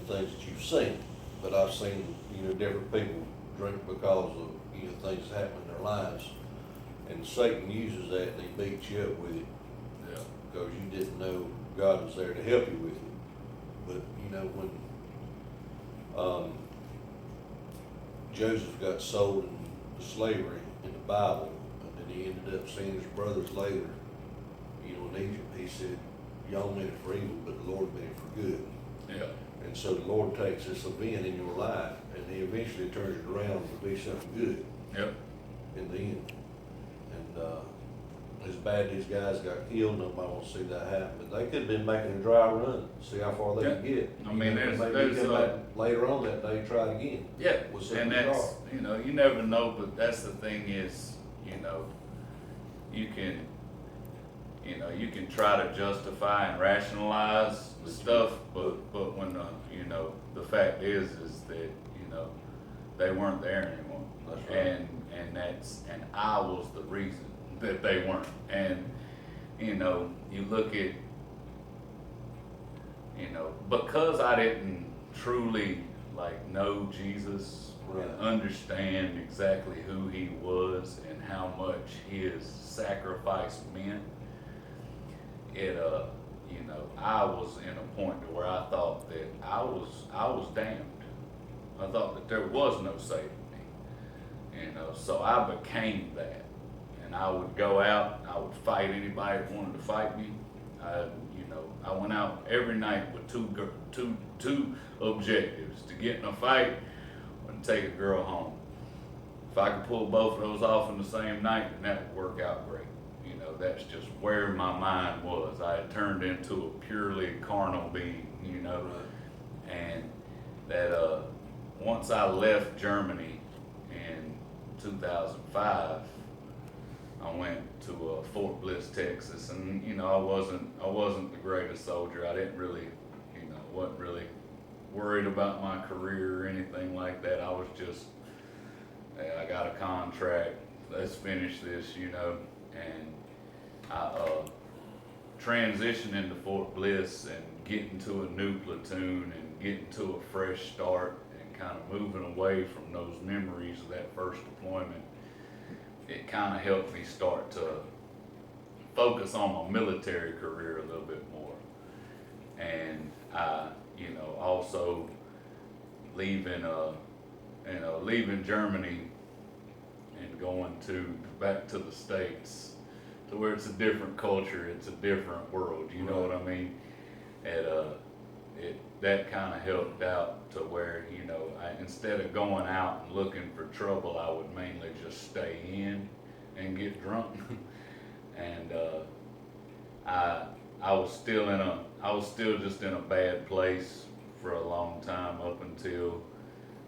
things that you've seen, but I've seen, different people drink because of, things that happen in their lives. And Satan uses that and he beats you up with it. Yeah. Because you didn't know God was there to help you with it. But, when Joseph got sold into slavery in the Bible, and then he ended up seeing his brothers later, in Egypt, he said, y'all meant it for evil, but the Lord meant it for good. Yeah. And so the Lord takes this event in your life, and he eventually turns it around to be something good Yep. in the end. And as bad as these guys got killed, nobody wants to see that happen. But they could have been making a dry run, see how far they Yeah. could get. I mean, maybe come back later on that day, try it again. Yeah, With and something that's, dark. you never know, but that's the thing is, you can try to justify and rationalize the stuff, but when the fact is that, they weren't there anymore. That's right. And I was the reason that they weren't. And, you look at, because I didn't truly know Jesus Right. and understand exactly who he was and how much his sacrifice meant, I was in a point to where I thought that I was damned. I thought that there was no saving me. So I became that. And I would go out, I would fight anybody that wanted to fight me. I went out every night with two objectives: to get in a fight or to take a girl home. If I could pull both of those off in the same night, then that would work out great. That's just where my mind was. I had turned into a purely carnal being, Right. and that once I left Germany in 2005, I went to Fort Bliss, Texas, and I wasn't the greatest soldier. I didn't really, wasn't really worried about my career or anything like that. I was just, hey, I got a contract. Let's finish this, and I transitioned into Fort Bliss and getting to a new platoon and getting to a fresh start and kind of moving away from those memories of that first deployment. It kind of helped me start to focus on my military career a little bit more. And I, also leaving Germany and going back to the States, to where it's a different culture, it's a different world, you know what I mean? That kind of helped out to where, instead of going out and looking for trouble, I would mainly just stay in and get drunk. And I was still just in a bad place for a long time up until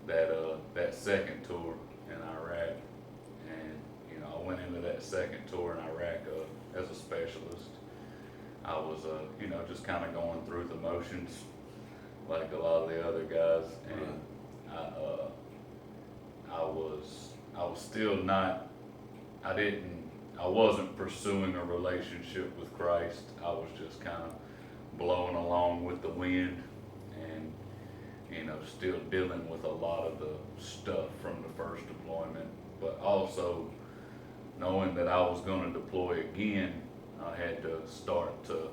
that second tour in Iraq. And I went into that second tour in Iraq as a specialist. I was just kind of going through the motions like a lot of the other guys, and I was still not. I wasn't pursuing a relationship with Christ. I was just kind of blowing along with the wind, and still dealing with a lot of the stuff from the first deployment, but also knowing that I was going to deploy again. I had to start to,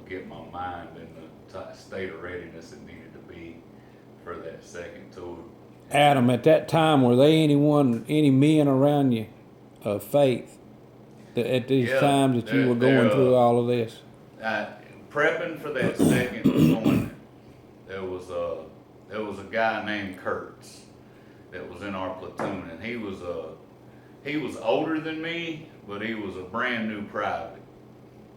get my mind in the state of readiness it needed to be for that second tour. Adam, at that time, were there any men around you of faith at these times that you were going through all of this? Prepping for that second deployment, there was a guy named Kurtz that was in our platoon, and he was older than me, but he was a brand new private,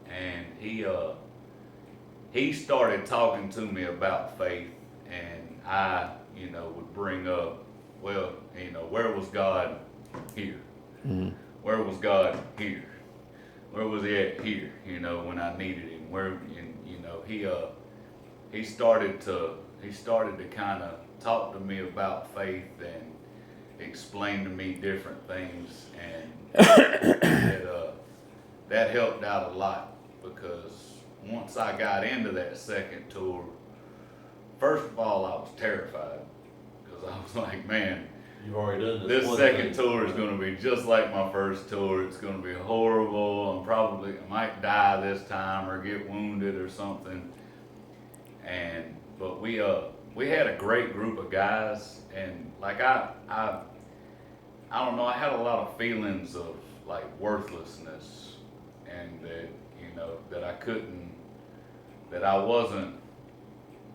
and he started talking to me about faith, and I would bring up, well, where was God here? Mm-hmm. Where was God here? Where was he at here? When I needed him. He started to kind of talk to me about faith and explain to me different things, and that helped out a lot, because once I got into that second tour, first of all, I was terrified because I was like, man, You've already done this one second thing. tour is going to be just like my first tour. It's going to be horrible. I might die this time or get wounded or something. But we had a great group of guys, and like I don't know, I had a lot of feelings of like worthlessness, and that that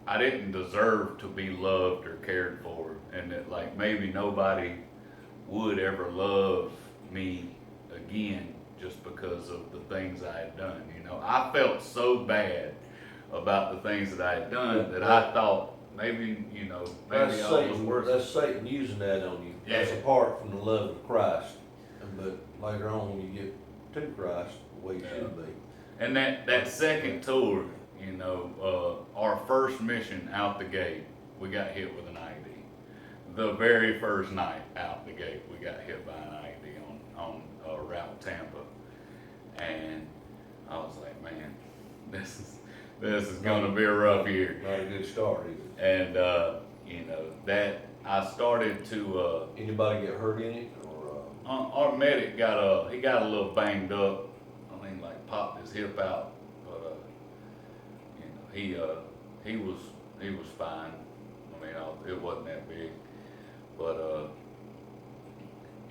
I didn't deserve to be loved or cared for, and that like maybe nobody would ever love me again just because of the things I had done. I felt so bad about the things that I had done that I thought maybe That's I was Satan, worth. that's Satan using that on you. That's Yeah. apart from the love of Christ. But later on, when you get to Christ, the way you Yeah. should be. And that second tour, our first mission out the gate, we got hit with an IED. The very first night out the gate, we got hit by an IED on Route Tampa, and I was like, man, this is gonna be a rough year. Not a good start either. And that I started to. Anybody get hurt in it, or? Our medic he got a little banged up. I mean, like popped his hip out, but he was fine. I mean, it wasn't that big, but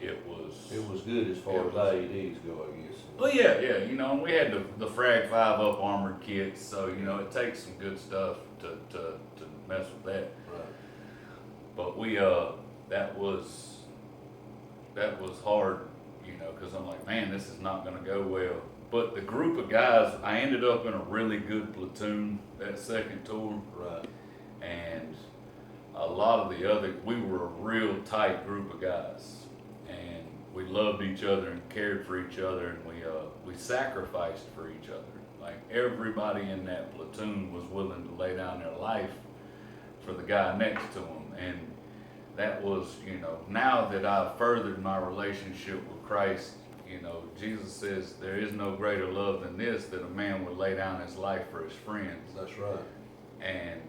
it was. It was good as far as IEDs go, I guess. Well, yeah, and we had the Frag 5 Up armored kits, so it takes some good stuff to mess with that. Right. But we that was hard, because I'm like, man, this is not going to go well. But the group of guys, I ended up in a really good platoon that second tour, Right. and a lot of we were a real tight group of guys, and we loved each other and cared for each other, and we sacrificed for each other. Like everybody in that platoon was willing to lay down their life for the guy next to them, and that was, now that I've furthered my relationship with Christ, Jesus says there is no greater love than this, that a man would lay down his life for his friends. That's right. And,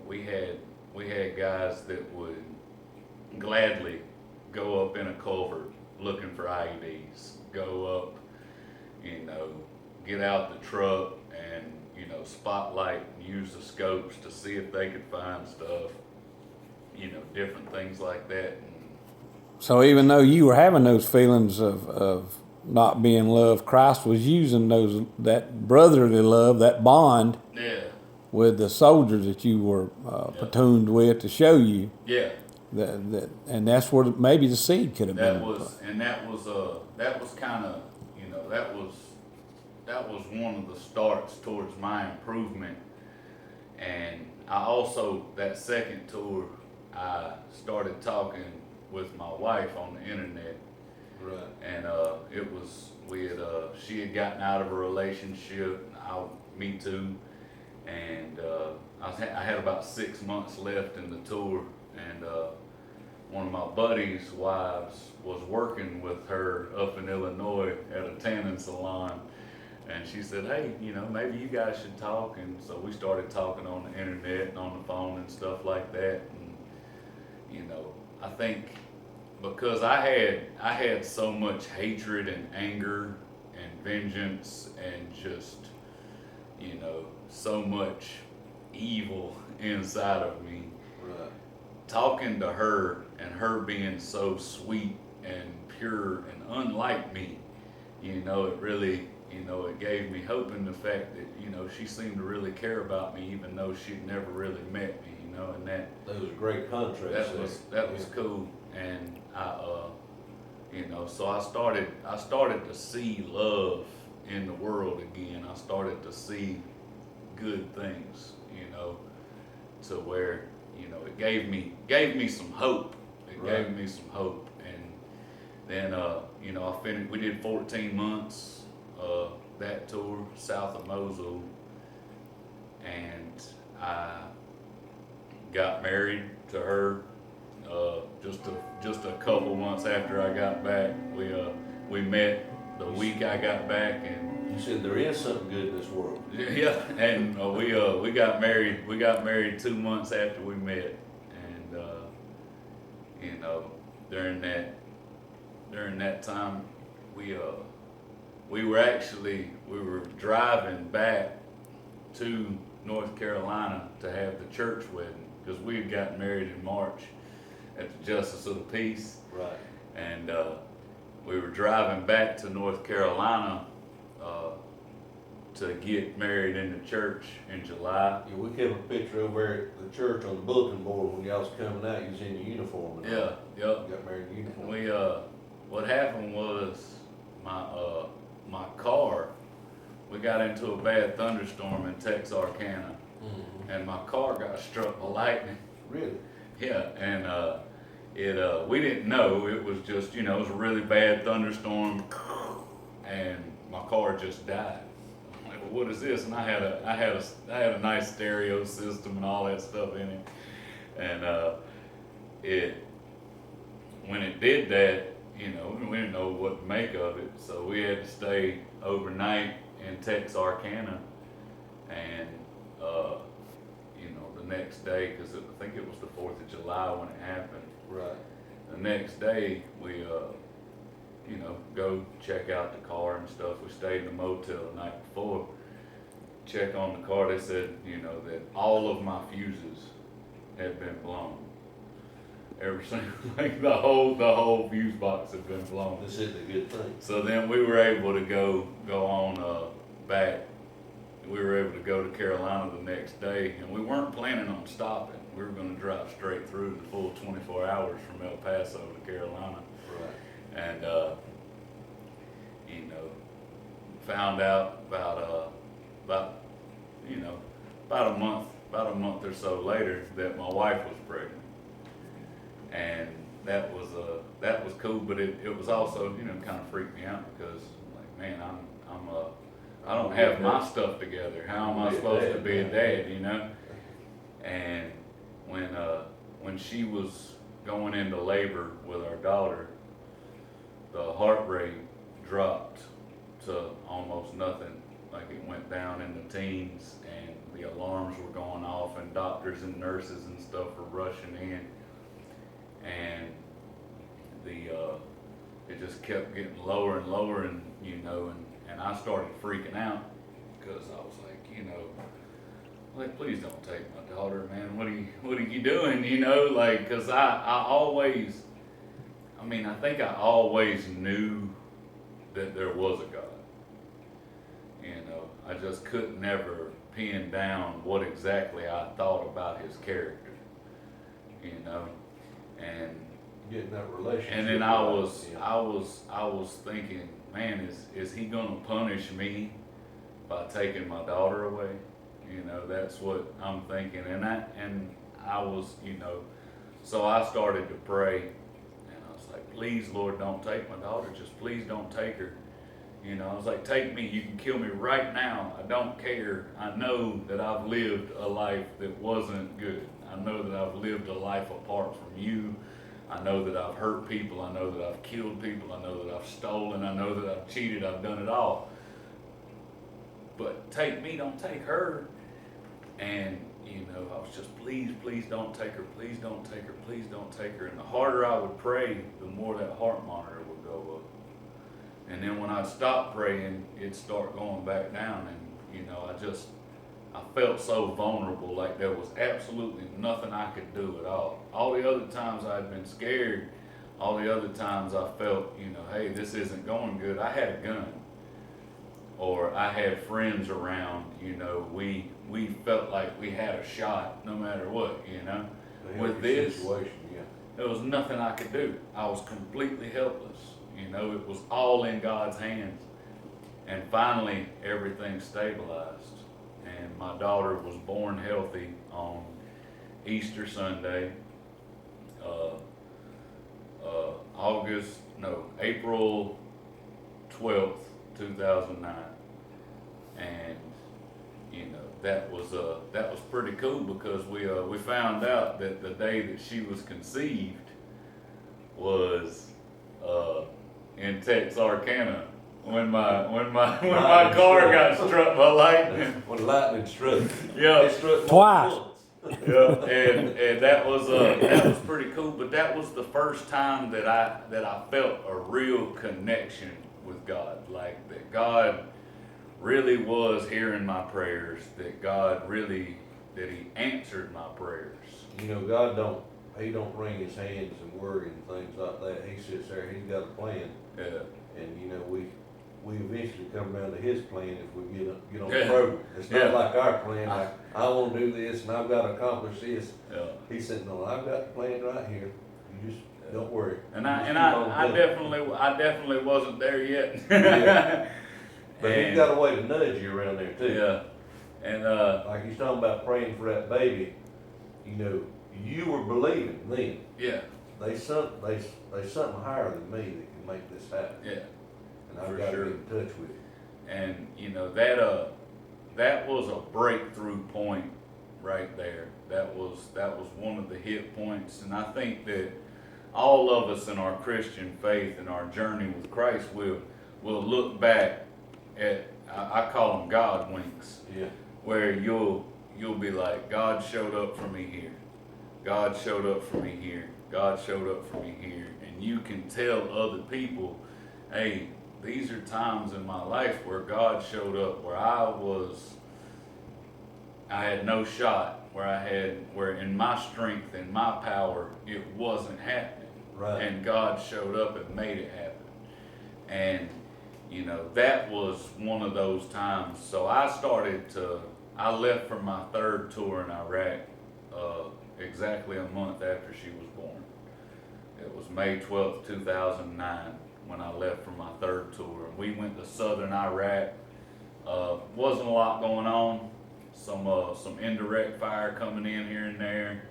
we had guys that would gladly go up in a culvert looking for IEDs, go up, get out the truck and, spotlight and use the scopes to see if they could find stuff, different things like that. So even though you were having those feelings of not being loved, Christ was using that brotherly love, that bond Yeah, with the soldiers that you were platooned with to show you yeah. and that's where maybe the seed could have been. That was kind of, that was one of the starts towards my improvement. And I also, that second tour, I started talking with my wife on the internet. Right. And she had gotten out of a relationship, me too. And I had about 6 months left in the tour, and one of my buddy's wives was working with her up in Illinois at a tanning salon, and she said, hey, maybe you guys should talk. And so we started talking on the internet and on the phone and stuff like that. And I think because I had so much hatred and anger and vengeance and just so much evil inside of me. Right. Talking to her and her being so sweet and pure and unlike me, it really, it gave me hope in the fact that, she seemed to really care about me, even though she'd never really met me, and that was a great contrast. that was cool. And so I started to see love in the world again. I started to see good things, to where, it gave me some hope. It Right. gave me some hope. And then, I finished, we did 14 months, that tour south of Mosul, and I got married to her, just a couple months after I got back. We met the week I got back, and You said there is something good in this world. Yeah, and we got married. We got married 2 months after we met, and you know, during that time, we were driving back to North Carolina to have the church wedding because we had gotten married in March at the Justice of the Peace, Right. and we were driving back to North Carolina to get married in the church in July. Yeah, we kept a picture over there at the church on the bulletin board when y'all was coming out, you was in your uniform. And Yeah, yep. got married in uniform. We what happened was my car, we got into a bad thunderstorm in Texarkana, Mhm. and my car got struck by lightning. Really? Yeah, and we didn't know, it was just, you know, it was a really bad thunderstorm, and my car just died. I'm like, well, what is this? And I had a nice stereo system and all that stuff in it, and when it did that, you know, we didn't know what to make of it, so we had to stay overnight in Texarkana, and you know, the next day, because I think it was the 4th of July when it happened. Right. The next day, we you know, go check out the car and stuff. We stayed in the motel the night before. Check on the car. They said, you know, that all of my fuses had been blown. Every single, like the whole fuse box had been blown. This isn't a good thing. So then we were able to go on back. We were able to go to Carolina the next day, and we weren't planning on stopping. We were going to drive straight through the full 24 hours from El Paso to Carolina. Right. And you know, found out about you know, about a month or so later that my wife was pregnant, and that was cool, but it was also, you know, kind of freaked me out because like, man, I don't have my stuff together. How am I supposed to be a dad, you know? And when she was going into labor with our daughter, the heart rate dropped to almost nothing. Like it went down in the teens, and the alarms were going off, and doctors and nurses and stuff were rushing in, and it just kept getting lower and lower, and you know, and I started freaking out because I was like, you know, like, please don't take my daughter, man. What are you doing? You know, like, cause I always, I mean, I think I always knew that there was a God. You know, I just could never pin down what exactly I thought about his character. You know, and Getting that relationship. and then I was Yeah. thinking, man, is he gonna punish me by taking my daughter away? You know, that's what I'm thinking, and I was, you know, so I started to pray, and I was like, please, Lord, don't take my daughter, just please don't take her. You know, I was like, take me, you can kill me right now, I don't care. I know that I've lived a life that wasn't good. I know that I've lived a life apart from you. I know that I've hurt people, I know that I've killed people, I know that I've stolen, I know that I've cheated, I've done it all. But take me, don't take her. And, you know, I was just, please don't take her, please don't take her, please don't take her. And the harder I would pray, the more that heart monitor would go up. And then when I'd stop praying, it'd start going back down. And, you know, I felt so vulnerable, like there was absolutely nothing I could do at all. All the other times I'd been scared, all the other times I felt, you know, hey, this isn't going good, I had a gun. Or I had friends around, you know, we felt like we had a shot no matter what, you know. With this, Situation, yeah. there was nothing I could do. I was completely helpless. You know, it was all in God's hands. And finally, everything stabilized. And my daughter was born healthy on Easter Sunday, April 12th, 2009. And, you know, that was pretty cool because we found out that the day that she was conceived was in Texarkana when my car got struck by lightning. When lightning struck. Yeah. It struck Twice. once. Yeah, and that was pretty cool. But that was the first time that I felt a real connection with God, like that God really was hearing my prayers, that He answered my prayers. You know, God he don't wring his hands and worry and things like that. He sits there, he's got a plan. Yeah, And you know, we eventually come around to his plan if we get on the Yeah. program. It's not Yeah. like our plan, like, I wanna do this and I've gotta accomplish this. yeah. He's sitting on, I've got the plan right here. You just, don't worry. And You I just and keep on I doing it. I definitely wasn't there yet. Yeah. But he's And- got a way to nudge you around there too. Yeah, and Like he's talking about praying for that baby, you know, you were believing then. yeah, There's something higher than me that can make this happen. yeah. And I've For got to sure. get in touch with it. And you know that was a breakthrough point right there. That was one of the hit points, and I think that all of us in our Christian faith and our journey with Christ will look back at, I call them God winks, Yeah. where you'll be like, God showed up for me here, God showed up for me here, God showed up for me here, and you can tell other people, hey, these are times in my life where God showed up, where I had no shot, where in my strength and my power, it wasn't happening. Right. And God showed up and made it happen. And, you know, that was one of those times. So I left for my third tour in Iraq, exactly a month after she was born. It was May 12th, 2009. When I left for my third tour. We went to southern Iraq. Wasn't a lot going on. Some indirect fire coming in here and there.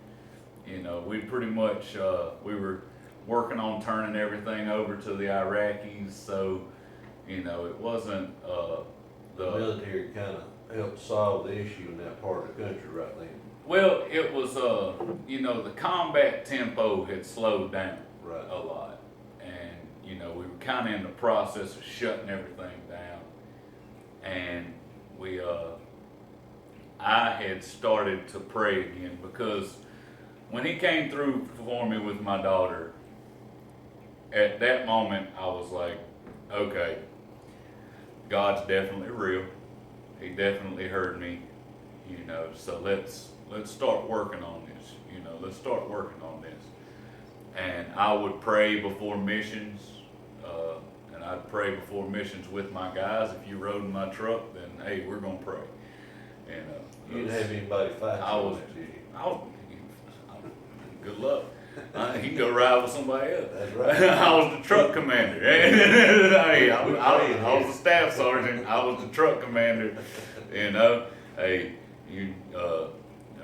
You know, we pretty much we were working on turning everything over to the Iraqis. So, you know, it wasn't The military kind of helped solve the issue in that part of the country right then. well, it was you know, the combat tempo had slowed down Right. a lot. You know, we were kind of in the process of shutting everything down, and I had started to pray again, because when he came through for me with my daughter, at that moment I was like, okay, God's definitely real. He definitely heard me, you know. So let's start working on this. You know, let's start working on this. And I would pray before missions, and I'd pray before missions with my guys. If you rode in my truck, then hey, we're gonna pray. And You didn't have anybody fight you I on was, that, did you? good luck. He can go ride with somebody else. That's right. I was the truck commander. Hey, I was the staff sergeant. I was the truck commander. You know, hey, you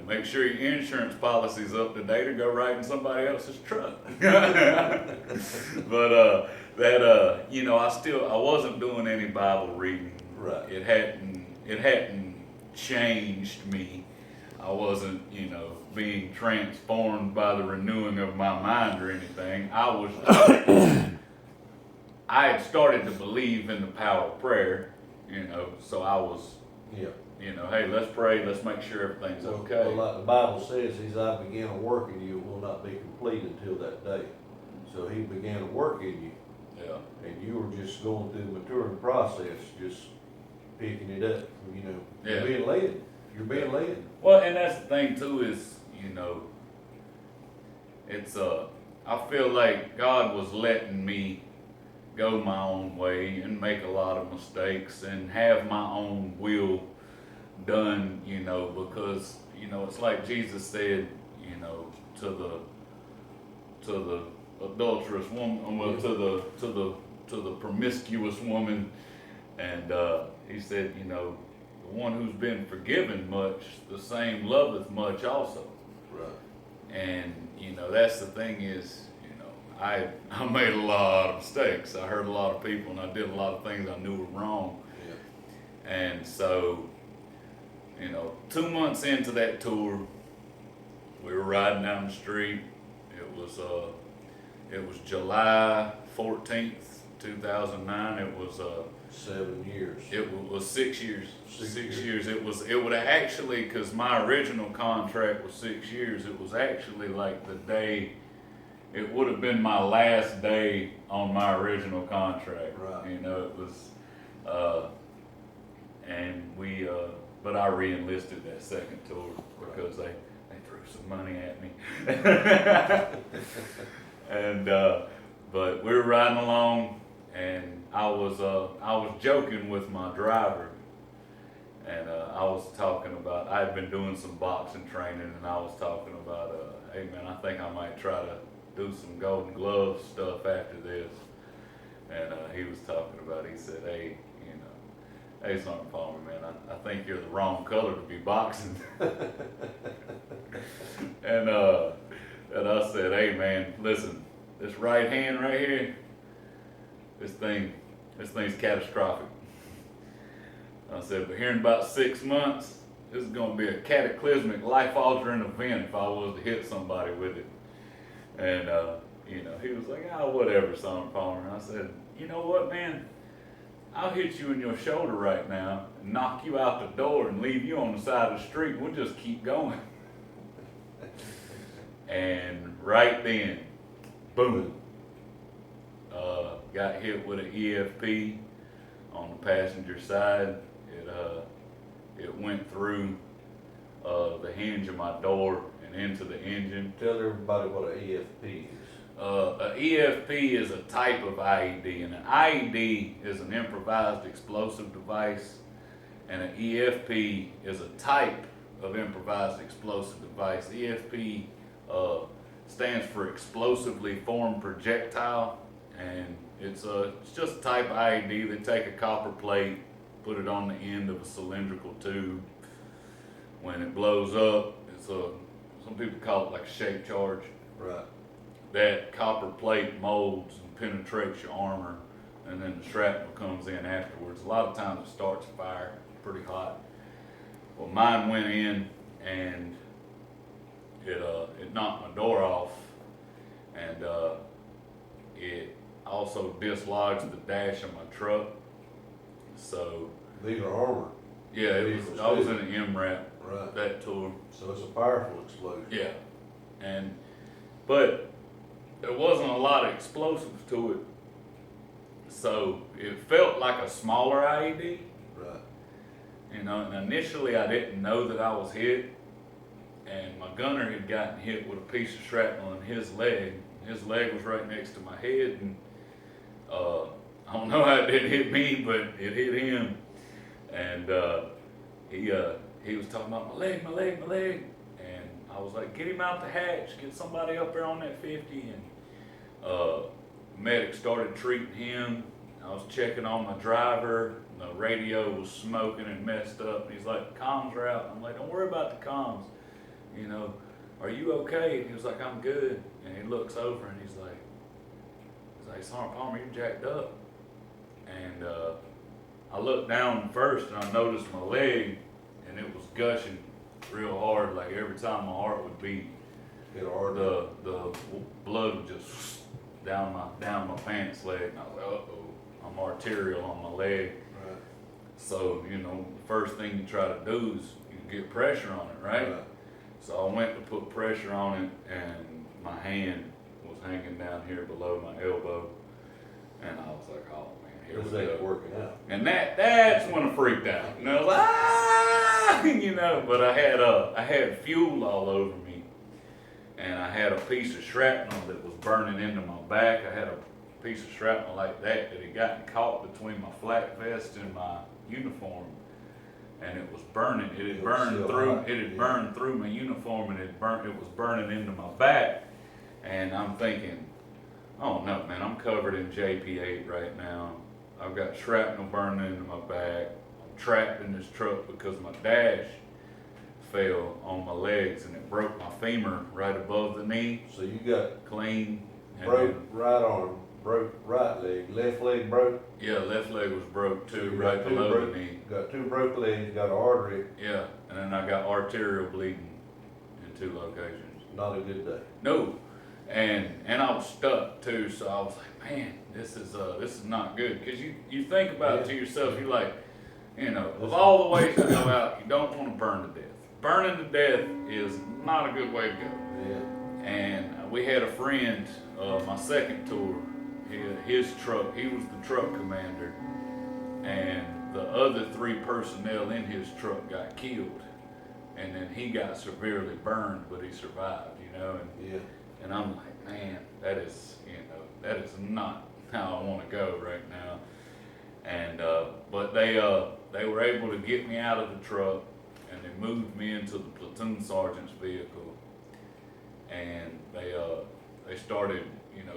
make sure your insurance policy's up to date, or go ride in somebody else's truck. But you know, I wasn't doing any Bible reading. Right. It hadn't changed me. I wasn't, you know, being transformed by the renewing of my mind or anything. I had started to believe in the power of prayer, you know, so I was, Yeah. you know, hey, let's pray, let's make sure everything's okay. Well, like the Bible says, I began a work in you will not be complete until that day. So he began a work in you, Yeah, and you were just going through the maturing process, just picking it up, you know. Yeah. You're being led. You're being led. well, and that's the thing too, is, you know, it's, I feel like God was letting me go my own way and make a lot of mistakes and have my own will done, you know, because, you know, it's like Jesus said, you know, to the adulterous woman, well, to the promiscuous woman, and he said, you know, the one who's been forgiven much, the same loveth much also. Right. And, you know, that's the thing is, you know, I made a lot of mistakes. I hurt a lot of people, and I did a lot of things I knew were wrong. Yeah. And so, you know, 2 months into that tour, we were riding down the street. It was July 14th, 2009. It was 7 years. Was 6 years. 6 6 years. years. It would actually, cause my original contract was 6 years. It was actually like the day, it would have been my last day on my original contract. Right. You know, it was, and we, but I re-enlisted that second tour because they threw some money at me. And, but we were riding along, and I was joking with my driver, and I was talking about, I had been doing some boxing training, and I was talking about, hey man, I think I might try to do some Golden Glove stuff after this. And he was talking about, he said, hey, you know, hey Sergeant Palmer, man, I think you're the wrong color to be boxing. And I said, hey man, listen, this right hand right here, this thing's catastrophic. I said, but here in about 6 months, this is gonna be a cataclysmic, life-altering event if I was to hit somebody with it. And you know, he was like, oh, whatever, Sergeant Palmer. And I said, you know what, man? I'll hit you in your shoulder right now and knock you out the door and leave you on the side of the street. We'll just keep going. And right then, boom, got hit with an EFP on the passenger side. It went through the hinge of my door and into the engine. Tell everybody what an EFP is. An EFP is a type of IED, and an IED is an improvised explosive device, and an EFP is a type of improvised explosive device. EFP stands for explosively formed projectile, and it's just a type of IED. They take a copper plate, put it on the end of a cylindrical tube. When it blows up, some people call it like a shape charge. Right. That copper plate molds and penetrates your armor, and then the shrapnel comes in afterwards. A lot of times it starts a fire, pretty hot. Well, mine went in, and it knocked my door off, and it also dislodged the dash of my truck. So These are armor. yeah, I was in an MRAP Right. that tour. So it's a powerful explosion. Yeah, but there wasn't a lot of explosives to it, so it felt like a smaller IED. Right. You know, and initially I didn't know that I was hit, and my gunner had gotten hit with a piece of shrapnel in his leg. His leg was right next to my head, and I don't know how it didn't hit me, but it hit him. And he was talking about my leg, and I was like, get him out the hatch, get somebody up there on that 50. And medic started treating him. I was checking on my driver. The radio was smoking and messed up. And he's like, comms are out. I'm like, don't worry about the comms. You know, are you okay? And he was like, I'm good. And he looks over and he's like, Sergeant Palmer, you jacked up. And I looked down first and I noticed my leg, and it was gushing real hard, like every time my heart would beat. Get hard. The blood would just down my pants leg, and I was like, uh-oh, I'm arterial on my leg. Right. So, you know, the first thing you try to do is you get pressure on it, right? So I went to put pressure on it, and my hand was hanging down here below my elbow, and I was like, oh man, here This we ain't go. working out. And that's when I freaked out. And I was like, ah, you know, but I had fuel all over me, and I had a piece of shrapnel that was burning into my back. I had a piece of shrapnel like that had gotten caught between my flak vest and my uniform, and it was burning. It had burned through my uniform, and it was burning into my back. And I'm thinking, oh no, man, I'm covered in JP8 right now. I've got shrapnel burning into my back. I'm trapped in this truck because my dash fell on my legs, and it broke my femur right above the knee, So you got clean. And broke then- right arm, broke right leg, left leg broke. yeah, left leg was broke So too, you right got two below broke- the knee. Got 2 broke legs, got an artery. Yeah, and then I got arterial bleeding in 2 locations. Not a good day. No, And I was stuck too, so I was like, man, this is not good. Cause you think about it to yourself, you're like, of all the ways to go out, you don't want to burn to death. Burning to death is not a good way to go. Yeah. And we had a friend, my second tour, his truck, he was the truck commander, and the other 3 personnel in his truck got killed. And then he got severely burned, but he survived, Yeah. and I'm like, man, that is not how I want to go right now. And but they were able to get me out of the truck, and they moved me into the platoon sergeant's vehicle, and they started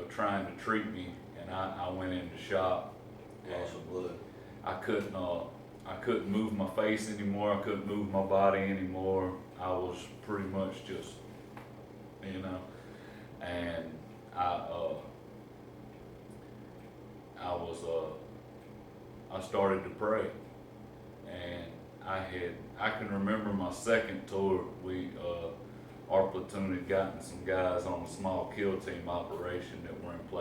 trying to treat me, and I went into shock. Loss of blood. I couldn't move my face anymore. I couldn't move my body anymore. I was pretty much just, and I started to pray, and I can remember my second tour. Our platoon had gotten some guys on a small kill team operation that were in place.